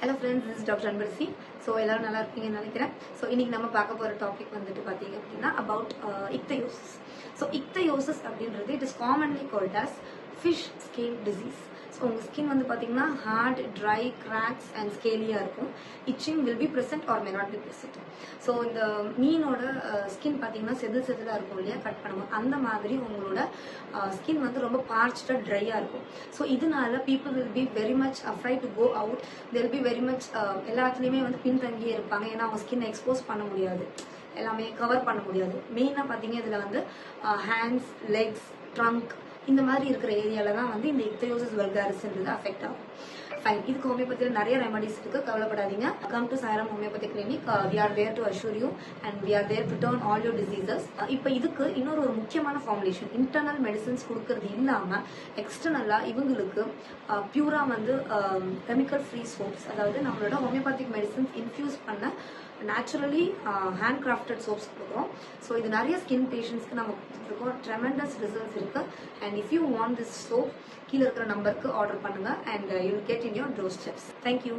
Hello friends, this is Dr. Anbarsi. So எல்லாரும் நல்லா இருப்பீங்கன்னு நினைக்கிறேன். ஸோ இன்னைக்கு நம்ம பார்க்க போகிற டாபிக் வந்துட்டு பார்த்தீங்க அப்படின்னா அபவுட் இக்தயோசிஸ். ஸோ இக்தயோசிஸ் அப்படின்றது it is commonly called as fish scale disease. So உங்கள் ஸ்கின் வந்து பார்த்தீங்கன்னா ஹார்ட், ட்ரை, கிராக்ஸ் அண்ட் ஸ்கேலியாக இருக்கும். Itching will be present or may not be present. So இந்த மீனோட ஸ்கின் பார்த்தீங்கன்னா செதிலாக இருக்கும் இல்லையா, கட் பண்ணும்போது அந்த மாதிரி உங்களோட ஸ்கின் வந்து ரொம்ப பார்ச்சாக ட்ரையாக இருக்கும். ஸோ இதனால people will be very much afraid to go out. They'll be very much எல்லாத்துலேயுமே வந்து பின்தங்கியே இருப்பாங்க. ஏன்னா அவங்க ஸ்கின்னை எக்ஸ்போஸ் பண்ண முடியாது, எல்லாமே கவர் பண்ண முடியாது. மெயினாக பார்த்தீங்க இதில் வந்து ஹேண்ட்ஸ், லெக்ஸ், ட்ரங்க் இந்த மாதிரி இருக்கிற ஏரியால தான் வந்து இந்த இக்தயோசிஸ் வல்காரிஸ்ன்றது அஃபெக்ட் ஆகும். ஃபைன், இதுக்கு ஹோமியோபதியில் நிறைய ரெமடிஸ் இருக்கு, கவலைப்படாதீங்க. Come to Sairam homeopathy clinic. We are there to assure you and we are there to turn all your diseases. இப்போ இதுக்கு இன்னொரு முக்கியமான ஃபார்முலேஷன், இன்டர்னல் மெடிசன்ஸ் கொடுக்கறது இல்லாமல் எக்ஸ்டர்னலாக இவங்களுக்கு பியூரா வந்து கெமிக்கல் ஃப்ரீ சோப்ஸ், அதாவது நம்மளோட ஹோமியோபதிக் மெடிசன்ஸ் இன்ஃபியூஸ் பண்ண நேச்சுரலி ஹேண்ட் கிராஃப்டட் சோப்ஸ் கொடுக்குறோம். ஸோ இது நிறைய ஸ்கின் பேஷண்ட்ஸ்க்கு நம்ம கொடுத்துருக்கோம். ட்ரெமெண்டஸ் ரிசல்ட்ஸ் இருக்கு. And if you want this soap, கீழே இருக்கிற நம்பருக்கு ஆர்டர் பண்ணுங்க and you will get in your door steps. Thank you.